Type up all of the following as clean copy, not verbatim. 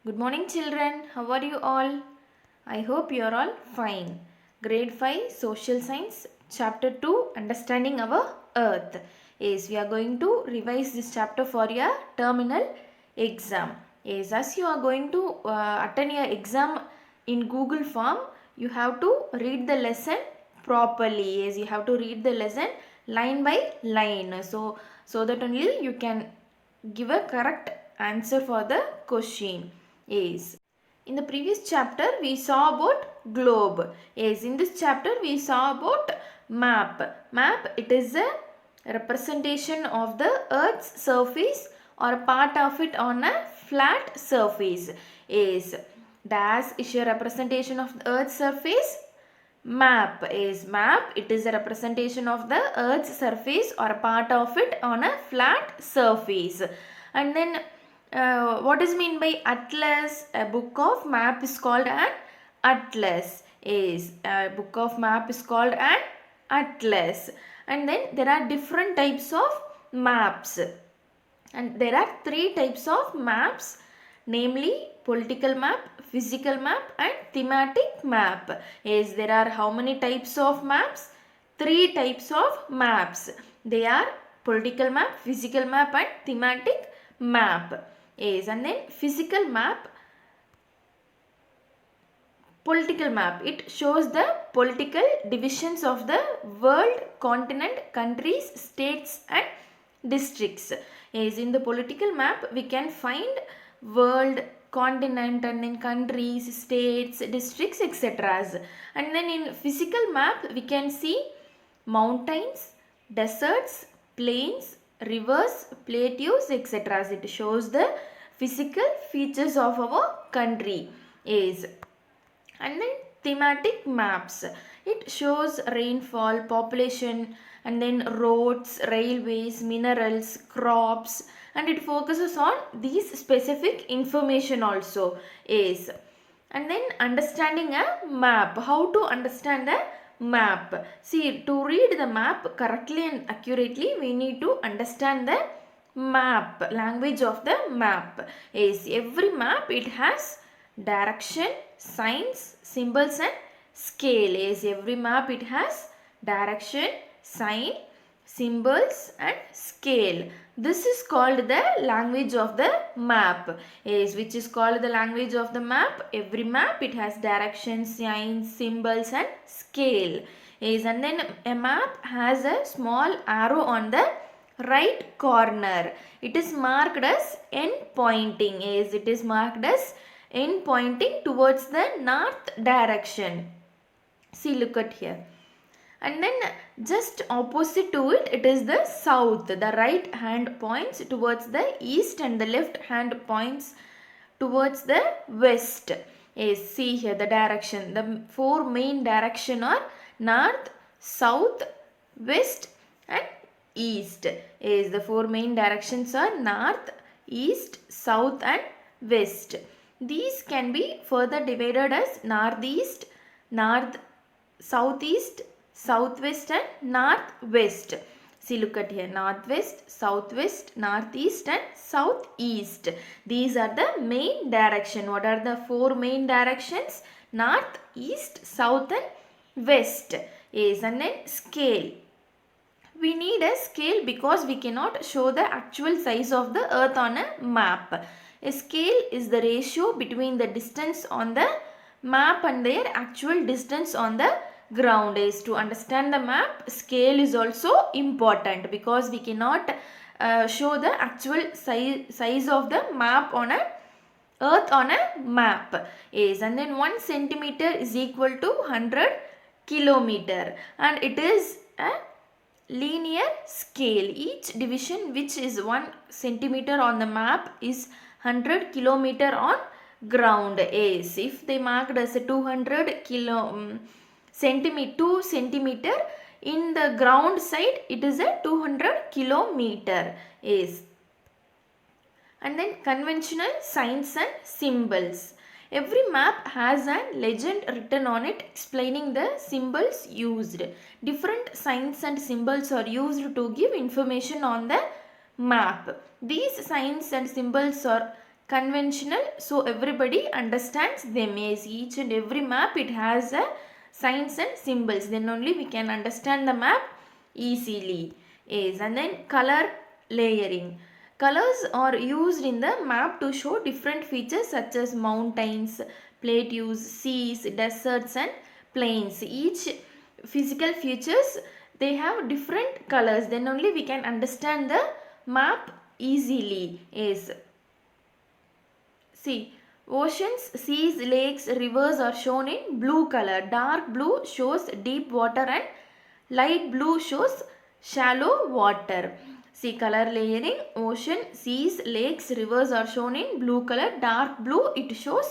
Good morning, children. How are you all? I hope you are all fine. Grade 5 Social Science, Chapter 2 Understanding Our Earth. Yes, we are going to revise this chapter for your terminal exam. Yes, as you are going to attend your exam in Google form, you have to read the lesson properly. Yes, you have to read the lesson line by line. So that only you can give a correct answer for the question. Yes. In the previous chapter we saw about globe. Yes, in this chapter we saw about map. Map, it is a representation of the earth's surface or a part of it on a flat surface. Yes. Dash is a representation of the earth's surface. Map is map. It is a representation of the earth's surface or a part of it on a flat surface. And then what is mean by atlas? A book of map is called an atlas. Is a book of map is called an atlas. And then there are different types of maps. And there are three types of maps, namely political map, physical map and thematic map. Yes, there are how many types of maps? Three types of maps. They are political map, physical map and thematic map. Yes, and then physical map, political map, it shows the political divisions of the world, continent, countries, states and districts. Yes, in the political map we can find world, continent and then countries, states, districts, etc. And then in physical map we can see mountains, deserts, plains, rivers, plateaus, etc. It shows the physical features of our country. Yes. And then thematic maps, it shows rainfall, population and then roads, railways, minerals, crops, and it focuses on these specific information also. Is and then understanding a map, how to understand a map. See, to read the map correctly and accurately we need to understand the map, language of the map. Is every map, it has direction, signs, symbols and scale. Is every map, it has direction, sign, symbols and scale. This is called the language of the map. Is which is called the language of the map? Every map, it has direction, signs, symbols and scale. Is and then a map has a small arrow on the right corner. It is marked as end pointing. Is it is marked as end pointing towards the north direction. See, look at here. And then just opposite to it, it is the south. The right hand points towards the east and the left hand points towards the west. Yes, see here the direction. The four main direction are north, south, west and east. Yes, the four main directions are north, east, south and west. These can be further divided as northeast, north, southeast, southwest and northwest. See, look at here, northwest, southwest, northeast and southeast. These are the main direction. What are the four main directions? North, east, south and west. Yes, and then scale. We need a scale because we cannot show the actual size of the earth on a map. A scale is the ratio between the distance on the map and their actual distance on the ground. Is to understand the map, scale is also important because we cannot show the actual size of the map on a earth on a map. Is and then 1 centimeter is equal to 100 kilometer and it is a linear scale. Each division which is 1 centimeter on the map is 100 kilometer on ground. Is if they marked as a 200 centimeter, 2 centimeter in the ground side, it is a 200 kilometer. Is and then conventional signs and symbols. Every map has a legend written on it explaining the symbols used. Different signs and symbols are used to give information on the map. These signs and symbols are conventional, so everybody understands them. Yes, each and every map it has a signs and symbols, then only we can understand the map easily. Yes, and then color layering. Colors are used in the map to show different features such as mountains, plateaus, seas, deserts and plains. Each physical features they have different colors, then only we can understand the map easily. Yes. See, oceans, seas, lakes, rivers are shown in blue color. Dark blue shows deep water and light blue shows shallow water. See, color layering. Ocean, seas, lakes, rivers are shown in blue color. Dark blue it shows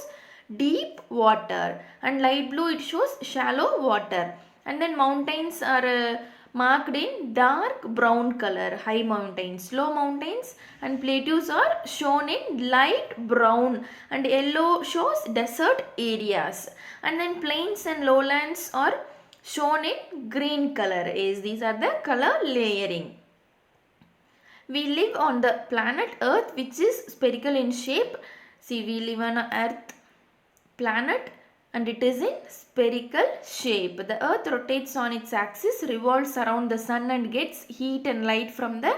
deep water and light blue it shows shallow water. And then mountains are marked in dark brown color, high mountains. Low mountains and plateaus are shown in light brown, and yellow shows desert areas. And then plains and lowlands are shown in green color. Is these are the color layering. We live on the planet Earth, which is spherical in shape. See, we live on an Earth planet and it is in spherical shape. The earth rotates on its axis, revolves around the sun and gets heat and light from the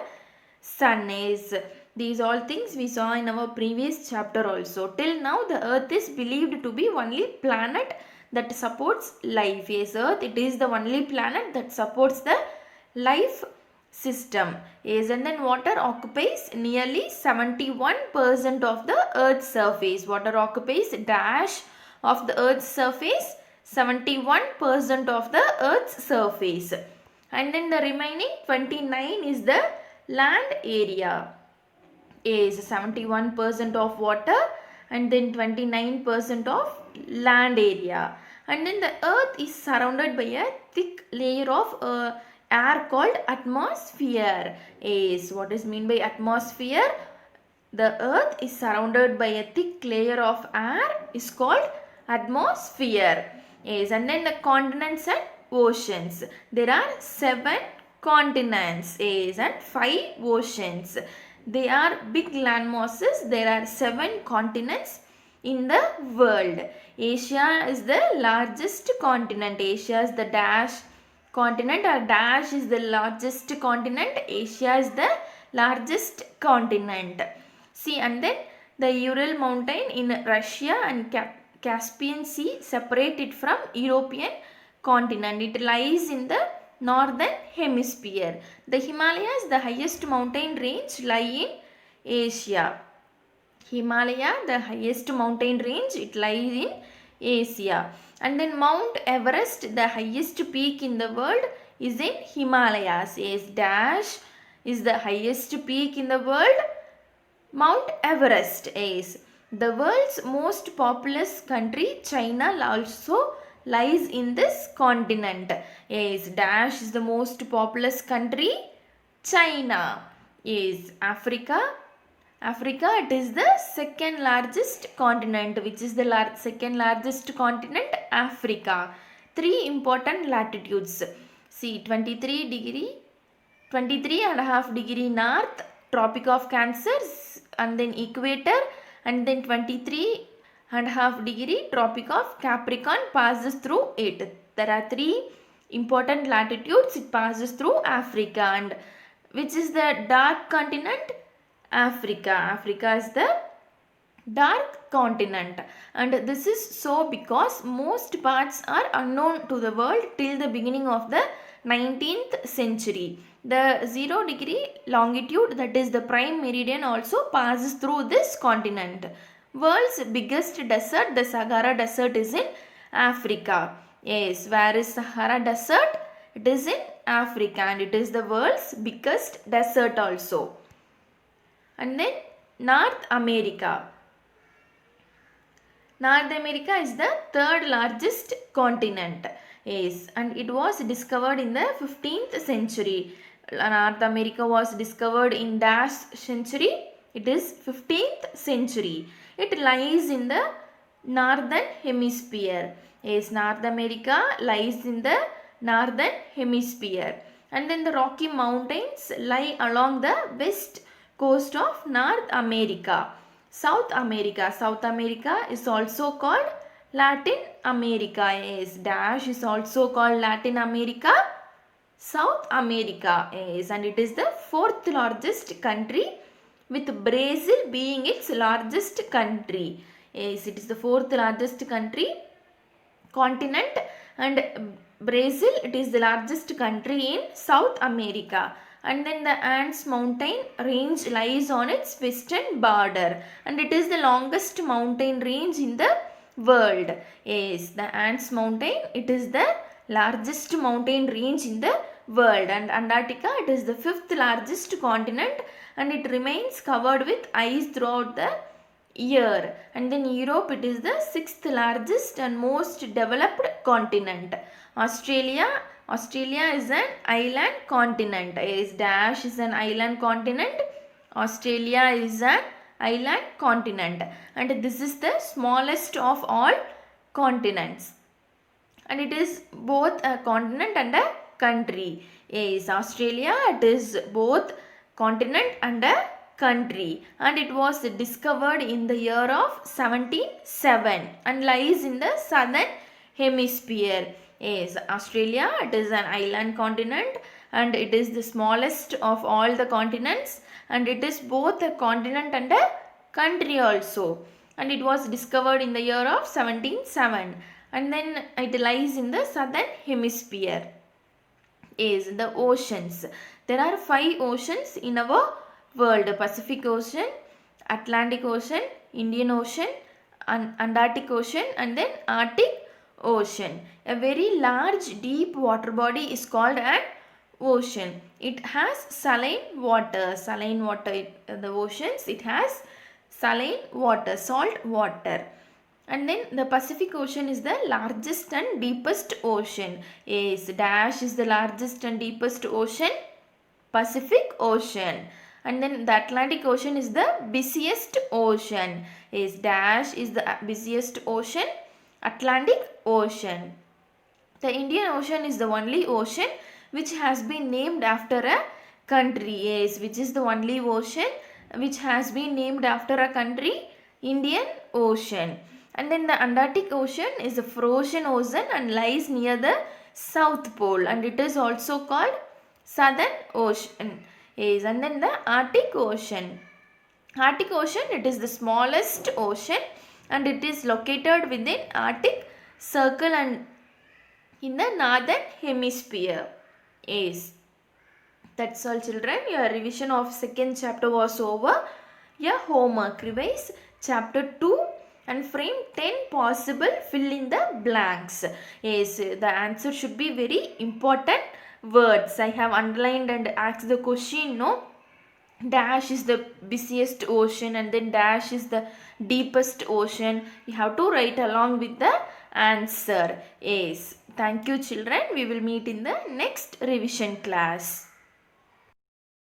sun. Is these all things we saw in our previous chapter also. Till now the earth is believed to be only planet that supports life. Yes, earth it is the only planet that supports the life system. Yes, and then water occupies nearly 71% of the earth's surface. Water occupies dash of the earth's surface, 71% of the earth's surface, and then the remaining 29 is the land area. Is 71% of water and then 29% of land area. And then the earth is surrounded by a thick layer of air called atmosphere. Is what is mean by atmosphere? The earth is surrounded by a thick layer of air is called atmosphere. Yes, and then the continents and oceans. There are 7 continents. Yes, and 5 oceans. They are big land masses. There are 7 continents in the world. Asia is the largest continent. Asia is the dash continent, or dash is the largest continent. Asia is the largest continent. See, and then the Ural mountain in Russia and Caspian Sea separate it from European continent. It lies in the northern hemisphere. The Himalayas, the highest mountain range, lie in Asia. Himalaya, the highest mountain range, it lies in Asia. And then Mount Everest, the highest peak in the world, is in Himalayas. Yes, dash is the highest peak in the world. Mount Everest is the world's most populous country. China also lies in this continent. Yes, dash is the most populous country. China. Is Africa. Africa, it is the second largest continent. Which is the second largest continent? Africa. 3 important latitudes. See, 23.5 degree north, Tropic of Cancer, and then equator, and then 23.5 degree Tropic of Capricorn passes through it. There are 3 important latitudes. It passes through Africa. And which is the dark continent? Africa. Africa is the dark continent, and this is so because most parts are unknown to the world till the beginning of the 19th century. The 0 degree longitude, that is the prime meridian, also passes through this continent. World's biggest desert, the Sahara Desert, is in Africa. Yes, where is Sahara Desert? It is in Africa, and it is the world's biggest desert also. And then North America. North America is the 3rd largest continent. Yes, and it was discovered in the 15th century. North America was discovered in dash century. It is 15th century. It lies in the northern hemisphere. Yes, North America lies in the northern hemisphere. And then the Rocky Mountains lie along the west coast of North America. South America. South America is also called Latin America. Yes, dash is also called Latin America. South America is, and it is the fourth largest country, with Brazil being its largest country. Yes, it is the fourth largest country continent, and Brazil, it is the largest country in South America. And then the Andes mountain range lies on its western border, and it is the longest mountain range in the world. Yes, the Andes mountain, it is the largest mountain range in the world, and Antarctica, it is the fifth largest continent, and it remains covered with ice throughout the year. And then Europe, it is the sixth largest and most developed continent. Australia is an island continent. Is dash is an island continent. Australia is an island continent, and this is the smallest of all continents, and it is both a continent and a country. Is Australia, it is both continent and a country, and it was discovered in the year of 1707 and lies in the southern hemisphere. Is Australia, it is an island continent, and it is the smallest of all the continents, and it is both a continent and a country also, and it was discovered in the year of 1707, and then it lies in the southern hemisphere. Is the oceans. There are 5 oceans in our world: Pacific Ocean, Atlantic Ocean, Indian Ocean, Antarctic Ocean, and then Arctic Ocean. A very large deep water body is called an ocean. It has saline water. The oceans, it has saline water, salt water. And then the Pacific Ocean is the largest and deepest ocean. Yes, dash is the largest and deepest ocean, Pacific Ocean. And then the Atlantic Ocean is the busiest ocean. Yes, dash is the busiest ocean, Atlantic Ocean. The Indian Ocean is the only ocean which has been named after a country. Yes, which is the only ocean which has been named after a country? Indian Ocean. And then the Antarctic Ocean is a frozen ocean and lies near the South Pole, and it is also called Southern Ocean. Yes, and then the Arctic Ocean. Arctic Ocean, it is the smallest ocean, and it is located within Arctic Circle and in the northern hemisphere. Yes. That's all, children. Your revision of second chapter was over. Your homework: revise chapter 2 and frame 10 possible fill in the blanks. Yes, the answer should be very important words. I have underlined and asked the question, no? Dash is the busiest ocean, and then dash is the deepest ocean. You have to write along with the answer. Yes. Thank you, children. We will meet in the next revision class.